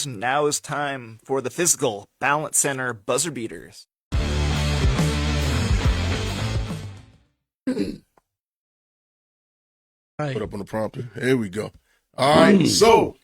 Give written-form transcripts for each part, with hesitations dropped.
Now is time for the Fyzical Balance Center buzzer beaters. Put up on the prompter. Here we go. All right, so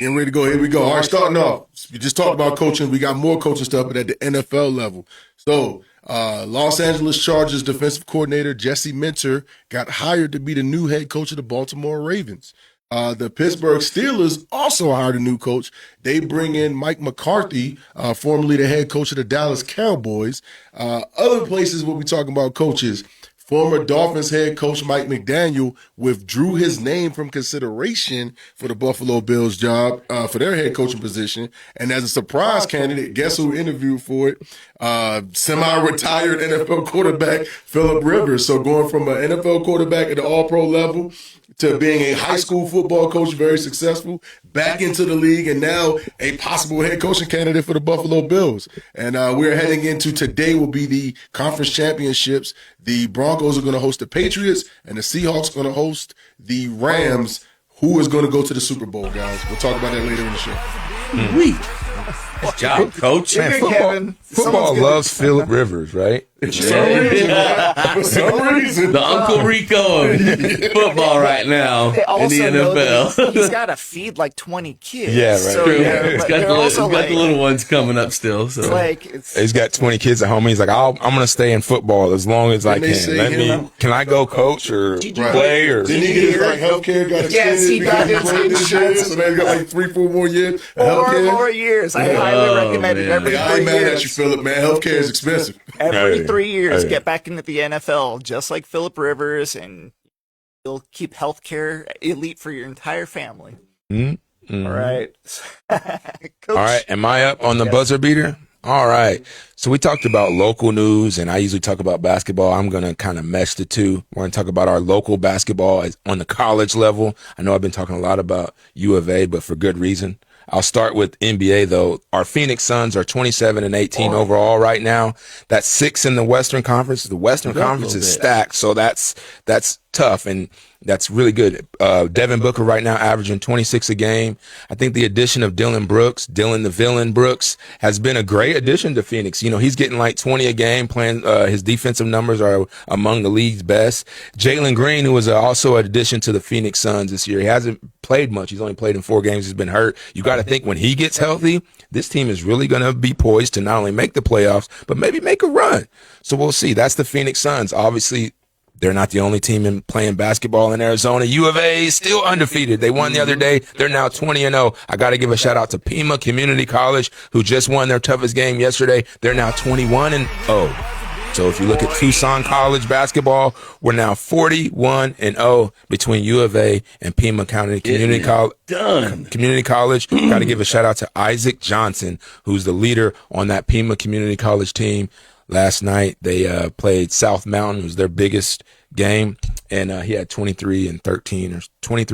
getting ready to go. Here we go. All right, starting off. We just talked about coaching. We got more coaching stuff, but at the NFL level. So, Los Angeles Chargers defensive coordinator Jesse Minter got hired to be the new head coach of the Baltimore Ravens. The Pittsburgh Steelers also hired a new coach. They bring in Mike McCarthy, formerly the head coach of the Dallas Cowboys. Other places where we talking about coaches. Former Dolphins head coach Mike McDaniel withdrew his name from consideration for the Buffalo Bills job for their head coaching position. And as a surprise candidate, guess who interviewed for it? Semi-retired NFL quarterback Phillip Rivers. So going from an NFL quarterback at the all-pro level to being a high school football coach, very successful, back into the league, and now a possible head coaching candidate for the Buffalo Bills. And we're heading into today will be the conference championships. The Broncos are going to host the Patriots, and the Seahawks are going to host the Rams. Who is going to go to the Super Bowl, guys? We'll talk about that later in the show. Good job, coach. Man, football loves Phillip Rivers, right? For some reason. The Uncle Rico of football right now in the NFL. He's got to feed like 20 kids. Yeah, right. So, He's got the little ones coming up still. So. He's got 20 kids at home. He's like, I'm going to stay in football as long as I can. Can I go coach or play? Or didn't he get his health care? Yes, he got his insurance. So now he's got like 3-4 more years. 4 more years. I highly recommend it every 3 years. I ain't mad at you, Phillip, man. Healthcare is expensive. Every 3 years, get back into the NFL, just like Phillip Rivers, and you'll keep healthcare elite for your entire family. Mm-hmm. All right. All right. Am I up on the buzzer beater? All right. So we talked about local news, and I usually talk about basketball. I'm going to kind of mesh the two. We're going to talk about our local basketball on the college level. I know I've been talking a lot about U of A, but for good reason. I'll start with NBA, though. Our Phoenix Suns are 27-18 overall right now. That's 6th in the Western Conference. The Western Conference is stacked, so that's tough, and that's really good. Devin Booker right now averaging 26 a game. I think the addition of Dylan the Villain Brooks, has been a great addition to Phoenix. You know, he's getting like 20 a game, playing, his defensive numbers are among the league's best. Jalen Green, who was also an addition to the Phoenix Suns this year, he hasn't played much. He's only played in 4 games. He's been hurt. You got to think when he gets healthy, this team is really going to be poised to not only make the playoffs, but maybe make a run. So we'll see. That's the Phoenix Suns. Obviously, they're not the only team playing basketball in Arizona. U of A is still undefeated. They won the other day. They're now 20-0. I got to give a shout out to Pima Community College, who just won their toughest game yesterday. They're now 21-0. So if you look at Tucson College basketball, we're now 41-0 between U of A and Pima County Community College. Community College. Got to give a shout out to Isaac Johnson, who's the leader on that Pima Community College team. Last night, they played South Mountain. It was their biggest game, and he had 23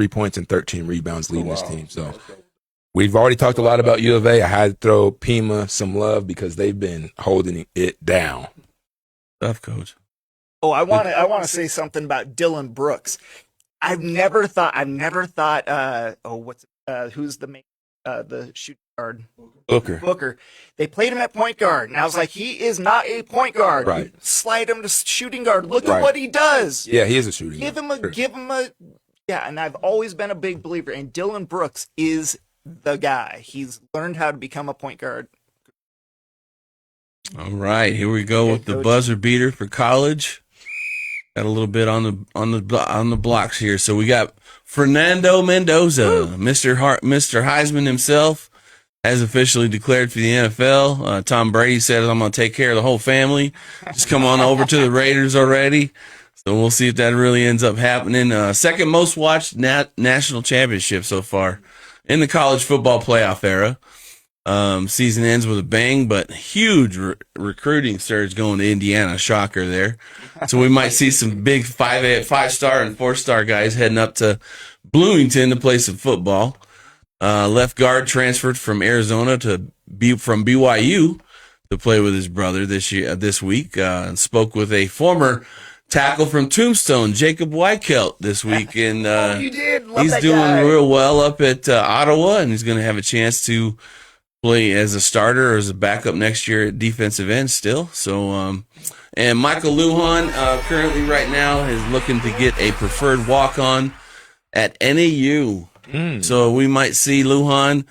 points and 13 rebounds leading his team. So we've already talked a lot about U of A. I had to throw Pima some love because they've been holding it down. Tough, coach. Oh, I want to say something about Dylan Brooks. I've never thought. Who's the shooting guard? Booker. They played him at point guard, and I was like, he is not a point guard. Right. You slide him to shooting guard. Look at what he does. Yeah, he is a shooting guard. Give him a. Yeah, and I've always been a big believer, and Dylan Brooks is the guy. He's learned how to become a point guard. All right, here we go with the buzzer beater for college. Got a little bit on the blocks here. So we got Fernando Mendoza, Mr. Heisman himself, has officially declared for the NFL. Tom Brady said, I'm going to take care of the whole family. Just come on over to the Raiders already. So we'll see if that really ends up happening. Second most watched national championship so far in the college football playoff era. Season ends with a bang, but huge recruiting surge going to Indiana. Shocker there. So we might see some big 5-star and 4-star guys heading up to Bloomington to play some football. Left guard transferred from Arizona from BYU to play with his brother this week, and spoke with a former tackle from Tombstone, Jacob Weichelt, this week, and You did. Love he's that doing guy. real well up at Ottawa, and he's going to have a chance to play as a starter or as a backup next year at defensive end still. So, and Michael Lujan currently right now is looking to get a preferred walk-on at NAU. So we might see Lujan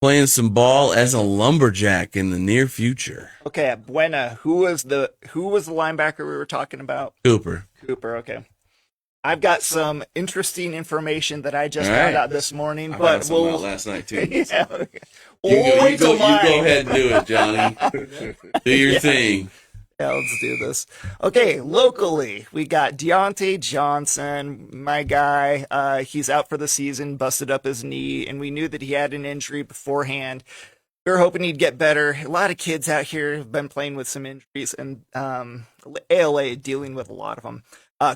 playing some ball as a lumberjack in the near future. Okay, at Buena, who was the linebacker we were talking about? Cooper. Okay. I've got some interesting information that I just All found right. out this morning, I but found some out last night too. yeah, okay. You go Wait till mine. ahead and do it, Johnny. Do your thing. Yeah, let's do this. Okay, locally, we got Deontay Johnson, my guy. He's out for the season, busted up his knee, and we knew that he had an injury beforehand. We were hoping he'd get better. A lot of kids out here have been playing with some injuries, and ALA dealing with a lot of them.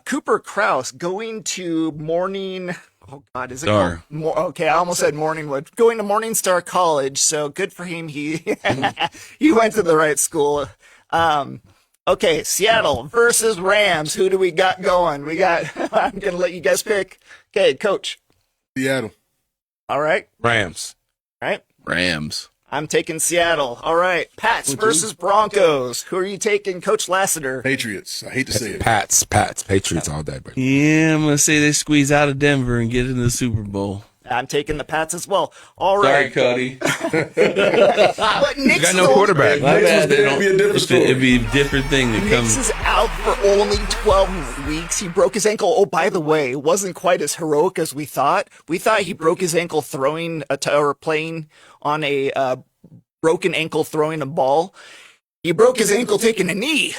Cooper Kraus going to Morning. Oh God, is it Star. called? Okay, I almost said Morningwood. Going to Morningstar College, so good for him. He he went to the right school. Okay, Seattle versus Rams. Who do we got going? I'm going to let you guys pick. Okay, coach. Seattle. All right. Rams. All right. Rams. I'm taking Seattle. All right. Pats versus Broncos. Who are you taking, Coach Lassiter? Patriots. I hate to say it. Pats. Patriots all day, but Yeah, I'm going to say they squeeze out of Denver and get into the Super Bowl. I'm taking the Pats as well. All right. Cody. But you Nick's got no quarterback. My bad. It'd be a different story. It'd be a different thing to come. Nick's is out for only 12 weeks. He broke his ankle. Oh, by the way, it wasn't quite as heroic as we thought. We thought he broke his ankle throwing or playing on a broken ankle throwing a ball. He broke his ankle taking a knee.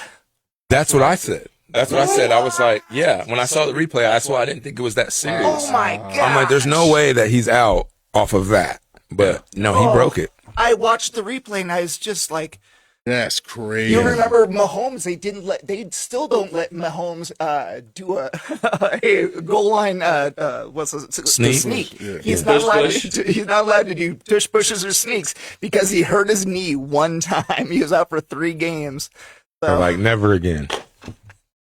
That's what I said. That's what I said. I was like, yeah. When I saw the replay, that's why I didn't think it was that serious. Oh my God. I'm like, there's no way that he's out off of that. But no, he broke it. I watched the replay and I was just like, That's crazy. you remember Mahomes? They still don't let Mahomes do a goal line. What's it? Sneak? Yeah. He's not allowed Push. he's not allowed to do tush pushes or sneaks because he hurt his knee one time. He was out for 3 games. Or like, never again.